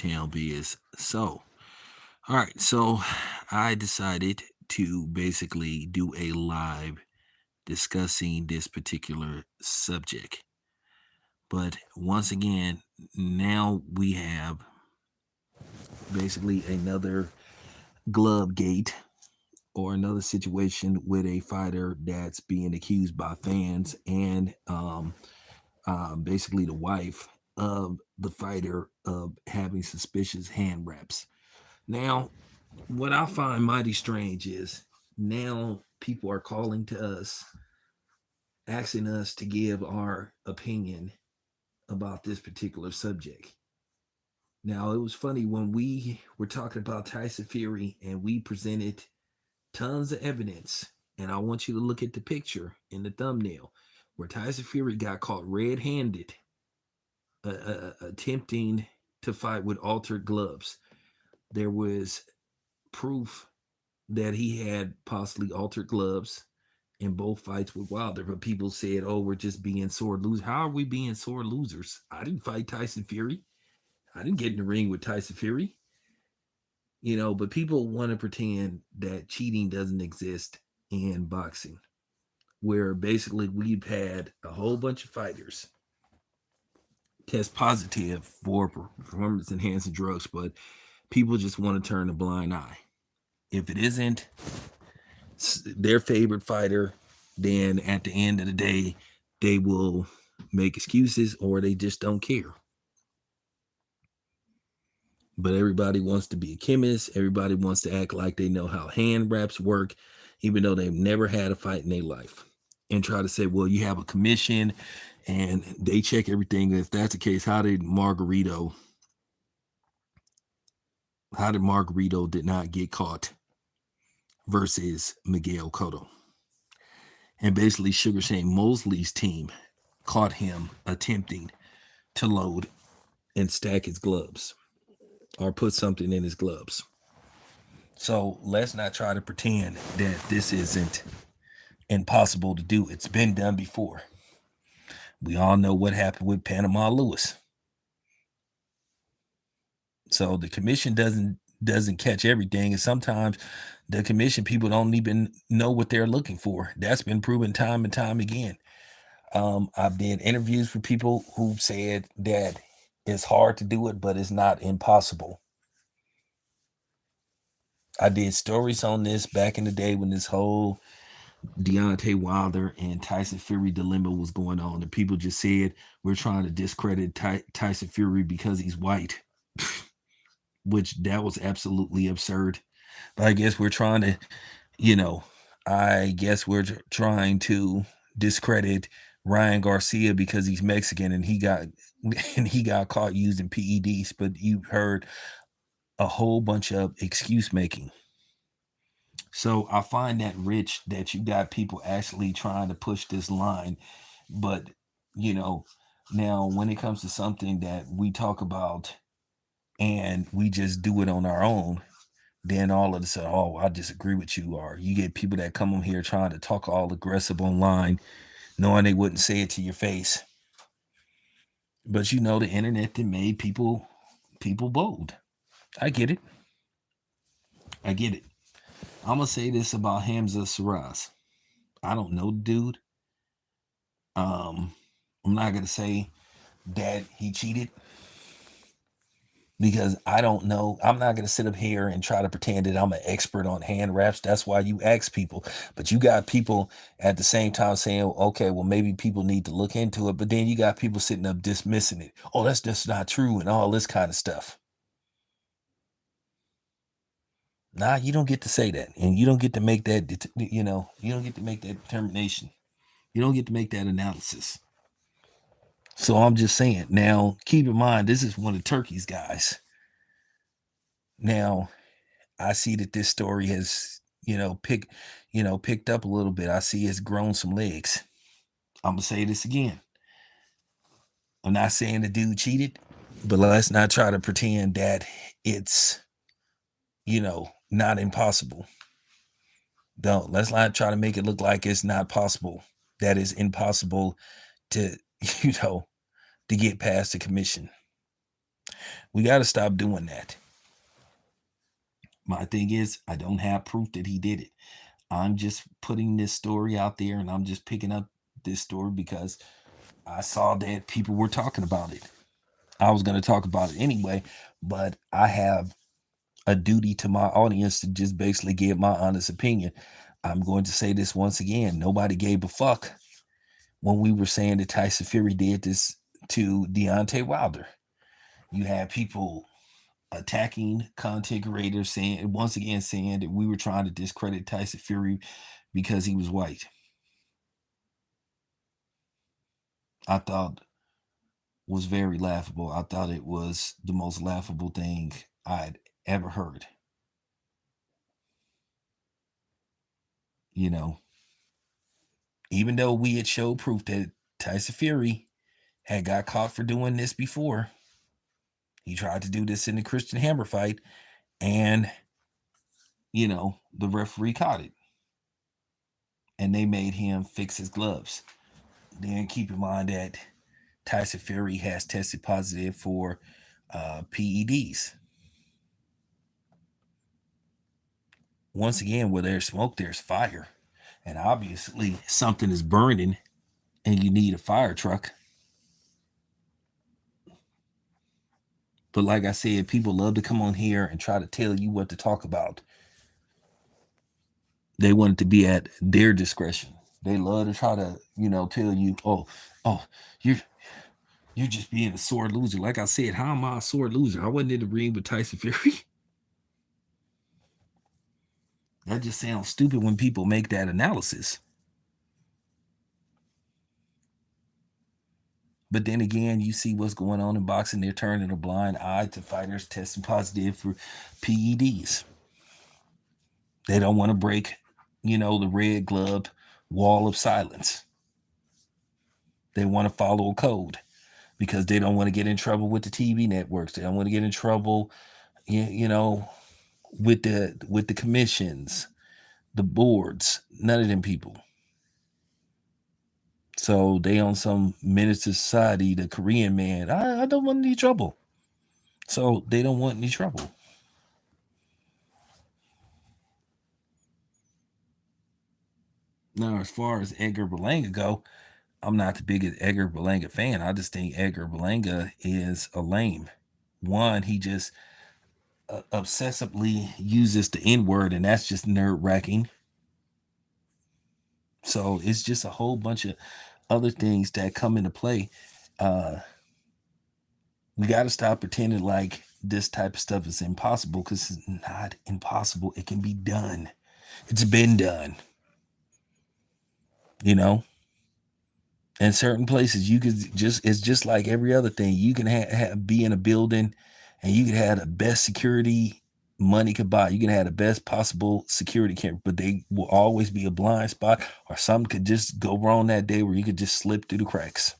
town biz. All right, so I decided to basically do a live discussing this particular subject. But once again, now we have basically another Glovegate or another situation with a fighter that's being accused by fans and basically the wife of the fighter of having suspicious hand wraps. Now, what I find mighty strange is now people are calling to us, asking us to give our opinion about this particular subject. Now, it was funny when we were talking about Tyson Fury and we presented tons of evidence. And I want you to look at the picture in the thumbnail where Tyson Fury got caught red handed attempting to fight with altered gloves. There was proof that he had possibly altered gloves in both fights with Wilder, but people said, "Oh, we're just being sore losers." How are we being sore losers? I didn't fight Tyson Fury. I didn't get in the ring with Tyson Fury. But people want to pretend that cheating doesn't exist in boxing, where basically we've had a whole bunch of fighters test positive for performance enhancing drugs, but people just want to turn a blind eye. If it isn't their favorite fighter, then at the end of the day, they will make excuses or they just don't care. But everybody wants to be a chemist. Everybody wants to act like they know how hand wraps work, even though they've never had a fight in their life. And try to say, well, you have a commission and they check everything. If that's the case, how did Margarito did not get caught versus Miguel Cotto? And basically Sugar Shane Mosley's team caught him attempting to load and stack his gloves or put something in his gloves. So let's not try to pretend that this isn't impossible to do. It's been done before. We all know what happened with Panama Lewis. So the commission doesn't catch everything, and sometimes the commission people don't even know what they're looking for. That's been proven time and time again. I've did interviews with people who said that it's hard to do it, but it's not impossible. I did stories on this back in the day when this whole Deontay Wilder and Tyson Fury dilemma was going on. And people just said, we're trying to discredit Tyson Fury because he's white, which that was absolutely absurd. But I guess we're trying to, trying to discredit Ryan Garcia because he's Mexican and he got caught using PEDs. But you heard a whole bunch of excuse making. So I find that rich that you got people actually trying to push this line. But, now when it comes to something that we talk about and we just do it on our own, then all of a sudden, oh, I disagree with you. Or you get people that come on here trying to talk all aggressive online, knowing they wouldn't say it to your face. But the internet that made people bold. I get it. I'm gonna say this about Hamza Saraz. I don't know the dude. I'm not gonna say that he cheated because I don't know. I'm not gonna sit up here and try to pretend that I'm an expert on hand wraps. That's why you ask people. But you got people at the same time saying, okay, well, maybe people need to look into it. But then you got people sitting up dismissing it. Oh, that's just not true and all this kind of stuff. Nah, you don't get to say that. And you don't get to make that, you don't get to make that determination. You don't get to make that analysis. So I'm just saying. Now, keep in mind, this is one of Turkey's guys. Now, I see that this story has, picked up a little bit. I see it's grown some legs. I'm gonna say this again. I'm not saying the dude cheated, but let's not try to pretend that it's, not impossible. Let's not try to make it look like it's not possible. That is impossible to, to get past the commission. We got to stop doing that. My thing is, I don't have proof that he did it. I'm just putting this story out there, and I'm just picking up this story because I saw that people were talking about it. I was going to talk about it anyway, but I have a duty to my audience to just basically give my honest opinion. I'm going to say this once again. Nobody gave a fuck when we were saying that Tyson Fury did this to Deontay Wilder. You had people attacking content creators saying, once again, saying that we were trying to discredit Tyson Fury because he was white. I thought was very laughable. I thought it was the most laughable thing I'd ever heard. You know, even though we had showed proof that Tyson Fury had got caught for doing this before, he tried to do this in the Christian Hammer fight, and the referee caught it, and they made him fix his gloves. Then keep in mind that Tyson Fury has tested positive for PEDs. Once again, where there's smoke, there's fire. And obviously, something is burning and you need a fire truck. But like I said, people love to come on here and try to tell you what to talk about. They want it to be at their discretion. They love to try to, tell you, oh, you're just being a sore loser. Like I said, how am I a sore loser? I wasn't in the ring with Tyson Fury. That just sounds stupid when people make that analysis. But then again, you see what's going on in boxing. They're turning a blind eye to fighters testing positive for PEDs. They don't want to break, the red glove wall of silence. They want to follow a code because they don't want to get in trouble with the TV networks. They don't want to get in trouble, with the commissions, the boards. None of them people. So they on some Menace to Society, the Korean man. I don't want any trouble. So they don't want any trouble. Now, as far as Edgar Berlanga go, I'm not the biggest Edgar Berlanga fan. I just think Edgar Berlanga is a lame. One, he just obsessively uses the N word, and that's just nerd wracking. So it's just a whole bunch of other things that come into play. We got to stop pretending like this type of stuff is impossible, because it's not impossible. It can be done. It's been done. In certain places, you could it's just like every other thing. You can be in a building and you can have the best security money could buy. You can have the best possible security camera, but they will always be a blind spot, or something could just go wrong that day where you could just slip through the cracks.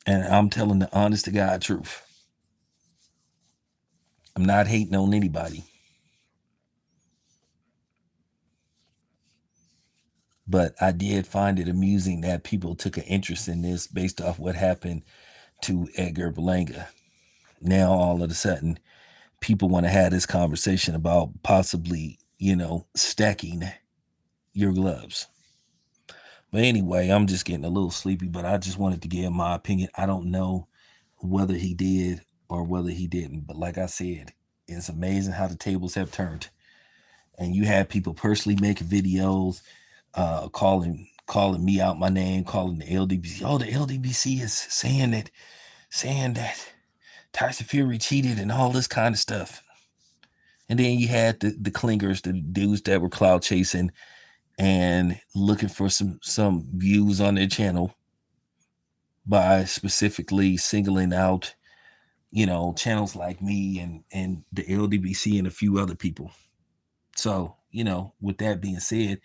And I'm telling the honest to God truth. I'm not hating on anybody. But I did find it amusing that people took an interest in this based off what happened to Edgar Berlanga. Now, all of a sudden, people want to have this conversation about possibly, stacking your gloves. But anyway, I'm just getting a little sleepy, but I just wanted to give my opinion. I don't know whether he did or whether he didn't. But like I said, it's amazing how the tables have turned. And you have people personally making videos, calling me out my name, calling the LDBC. Oh, the LDBC is saying that Tyson Fury cheated and all this kind of stuff. And then you had the clingers, the dudes that were cloud chasing and looking for some views on their channel by specifically singling out, channels like me and the LDBC and a few other people. So, with that being said,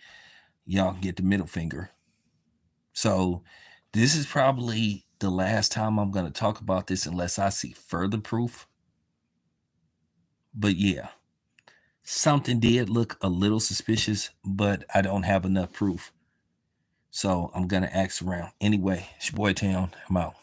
y'all can get the middle finger. So this is probably the last time I'm going to talk about this unless I see further proof. But yeah, something did look a little suspicious, but I don't have enough proof. So I'm going to ask around. Anyway, it's your boy Town. I'm out.